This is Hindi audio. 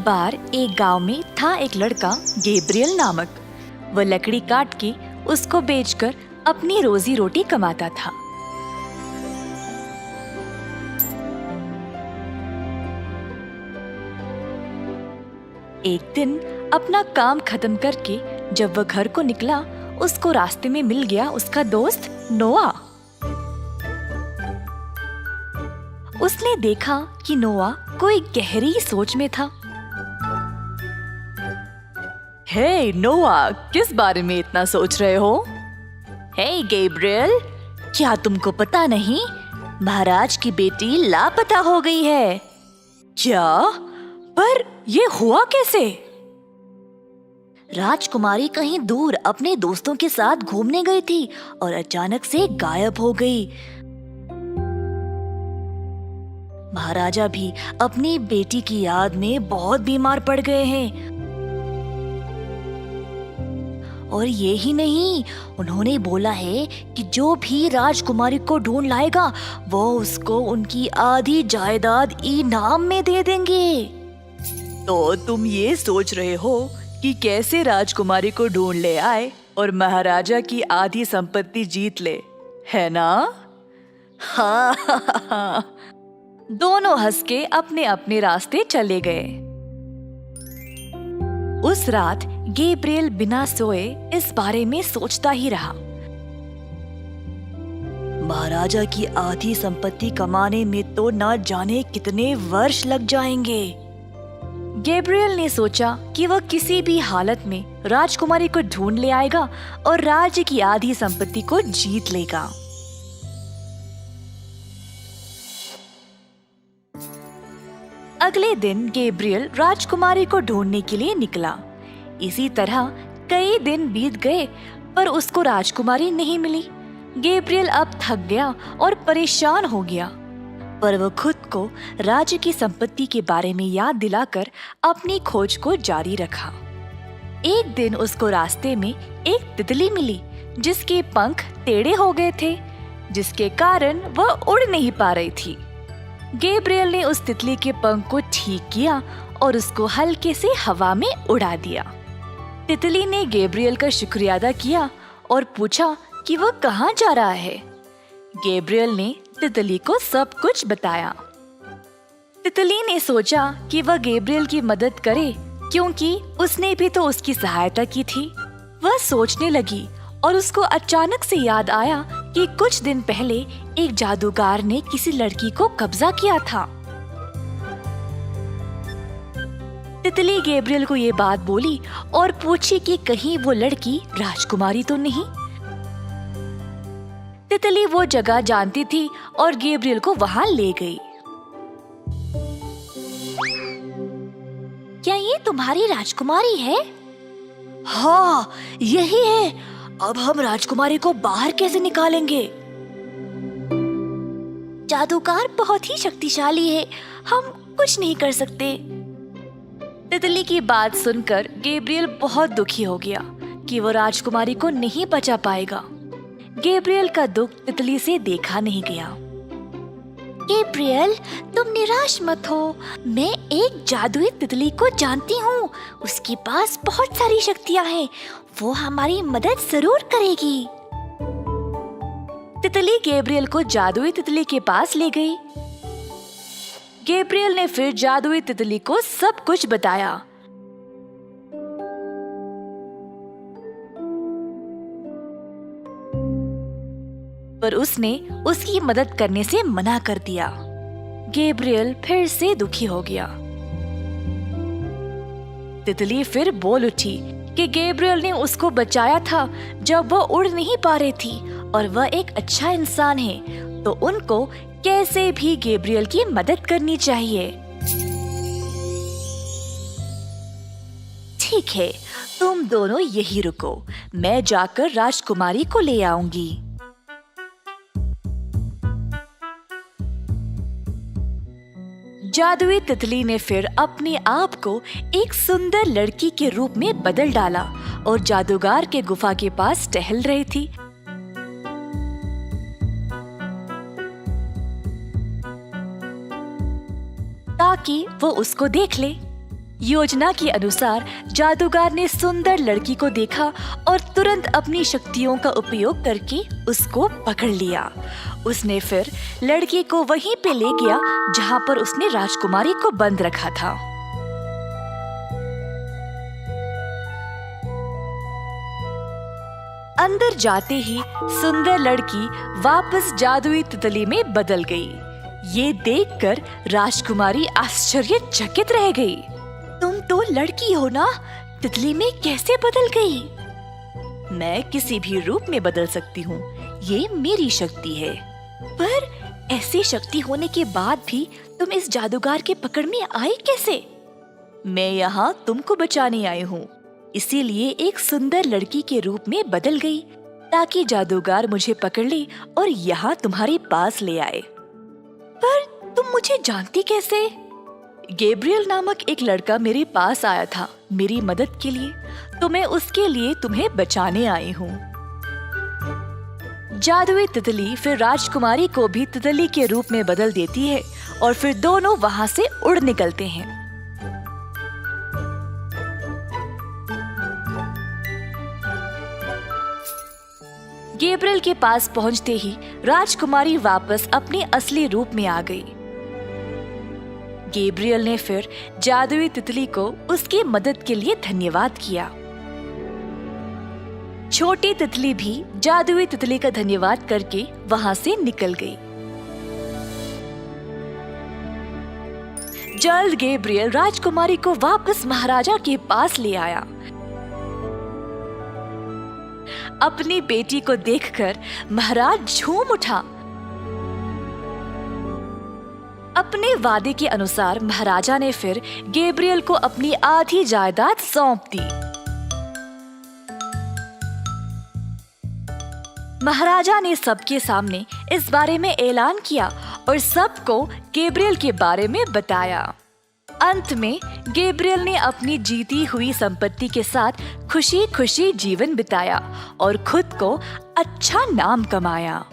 बार एक गांव में था एक लड़का गैब्रियल नामक। वह लकड़ी काट के उसको बेचकर अपनी रोजी रोटी कमाता था। एक दिन अपना काम खत्म करके जब वह घर को निकला, उसको रास्ते में मिल गया उसका दोस्त नोआ। उसने देखा कि नोआ कोई गहरी सोच में था। हे नोआ, किस बारे में इतना सोच रहे हो? हे गैब्रियल, क्या तुमको पता नहीं, महाराज की बेटी लापता हो गई है। क्या? पर ये हुआ कैसे? राजकुमारी कहीं दूर अपने दोस्तों के साथ घूमने गई थी और अचानक से गायब हो गई। महाराजा भी अपनी बेटी की याद में बहुत बीमार पड़ गए हैं। और ये ही नहीं, उन्होंने बोला है कि जो भी राजकुमारी को ढूंढ लाएगा वो उसको उनकी आधी जायदाद इनाम में दे देंगे। तो तुम ये सोच रहे हो कि कैसे राजकुमारी को ढूंढ ले आए और महाराजा की आधी संपत्ति जीत ले, है ना? हाँ। दोनों हंस के अपने अपने रास्ते चले गए। उस रात गैब्रियल बिना सोए इस बारे में सोचता ही रहा। महाराजा की आधी संपत्ति कमाने में तो न जाने कितने वर्ष लग जाएंगे। गैब्रियल ने सोचा कि वह किसी भी हालत में राजकुमारी को ढूंढ ले आएगा और राज्य की आधी संपत्ति को जीत लेगा। अगले दिन गैब्रियल राजकुमारी को ढूंढने के लिए निकला। इसी तरह कई दिन बीत गए पर उसको राजकुमारी नहीं मिली। गैब्रियल अब थक गया और परेशान हो गया, पर वह खुद को राज्य की संपत्ति के बारे में याद दिलाकर अपनी खोज को जारी रखा। एक दिन उसको रास्ते में एक तितली मिली जिसके पंख टेढ़े हो गए थे, जिसके कारण वह उड़ नहीं पा रही थी। गैब्रियल ने उस तितली के पंख को ठीक किया और उसको हल्के से हवा में उड़ा दिया। तितली ने गैब्रियल का शुक्रिया अदा किया और पूछा कि वह कहाँ जा रहा है। गैब्रियल ने तितली को सब कुछ बताया। तितली ने सोचा कि वह गैब्रियल की मदद करे क्योंकि उसने भी तो उसकी सहायता की थी। वह सोचने लगी और उसको अचानक से याद आया कि कुछ दिन पहले एक जादूगर ने किसी लड़की को कब्जा किया था। तितली गैब्रियल को ये बात बोली और पूछी कि कहीं वो लड़की राजकुमारी तो नहीं। तितली वो जगह जानती थी और गैब्रियल को वहां ले गई। क्या ये तुम्हारी राजकुमारी है? हाँ, यही है। अब हम राजकुमारी को बाहर कैसे निकालेंगे? जादूगर बहुत ही शक्तिशाली है, हम कुछ नहीं कर सकते। तितली की बात सुनकर गैब्रियल बहुत दुखी हो गया कि वो राजकुमारी को नहीं बचा पाएगा। गैब्रियल का दुख तितली से देखा नहीं गया। गैब्रियल, तुम निराश मत हो। मैं एक जादुई तितली को जानती हूँ। उसके पास बहुत सारी शक्तियाँ हैं। वो हमारी मदद जरूर करेगी। तितली गैब्रियल को जादुई तितली के पास ले गई। गैब्रियल ने फिर जादुई तितली को सब कुछ बताया। पर उसने उसकी मदद करने से मना कर दिया। गैब्रियल फिर से दुखी हो गया। तितली फिर बोल उठी कि गैब्रियल ने उसको बचाया था जब वह उड़ नहीं पा रही थी और वह एक अच्छा इंसान है, तो उनको कैसे भी गैब्रियल की मदद करनी चाहिए। ठीक है, तुम दोनों यही रुको, मैं जाकर राजकुमारी को ले आऊंगी। जादुई तितली ने फिर अपने आप को एक सुंदर लड़की के रूप में बदल डाला और जादूगर के गुफा के पास टहल रही थी। ताकि वो उसको देख ले। योजना के अनुसार जादूगर ने सुंदर लड़की को देखा और तुरंत अपनी शक्तियों का उपयोग करके उसको पकड़ लिया। उसने फिर लड़की को वहीं पे ले गया जहां पर उसने राजकुमारी को बंद रखा था। अंदर जाते ही सुंदर लड़की वापस जादुई तितली में बदल गई। ये देखकर राजकुमारी आश्चर्यचकित रह गई। तुम तो लड़की हो ना, तितली में कैसे बदल गई? मैं किसी भी रूप में बदल सकती हूँ, ये मेरी शक्ति है। पर ऐसी शक्ति होने के बाद भी तुम इस जादूगर के पकड़ में आई कैसे? मैं यहाँ तुमको बचाने आई हूँ, इसीलिए एक सुंदर लड़की के रूप में बदल गई ताकि जादूगर मुझे पकड़ ले और यहाँ तुम्हारे पास ले आए। पर तुम मुझे जानती कैसे? गैब्रियल नामक एक लड़का मेरे पास आया था मेरी मदद के लिए, तो मैं उसके लिए तुम्हें बचाने आई हूँ। जादुई तितली फिर राजकुमारी को भी तितली के रूप में बदल देती है और फिर दोनों वहाँ से उड़ निकलते हैं। गैब्रियल के पास पहुँचते ही राजकुमारी वापस अपने असली रूप में आ गई। गैब्रियल ने फिर जादुई तितली को उसकी मदद के लिए धन्यवाद किया। छोटी तितली भी जादुई तितली का धन्यवाद करके वहां से निकल गई। जल्द गैब्रियल राजकुमारी को वापस महाराजा के पास ले आया। अपनी बेटी को देखकर महाराज झूम उठा। अपने वादे के अनुसार महाराजा ने फिर गैब्रियल को अपनी आधी जायदाद सौंप दी। महाराजा ने सबके सामने इस बारे में ऐलान किया और सबको गैब्रियल के बारे में बताया। अंत में गैब्रियल ने अपनी जीती हुई संपत्ति के साथ खुशी खुशी जीवन बिताया और खुद को अच्छा नाम कमाया।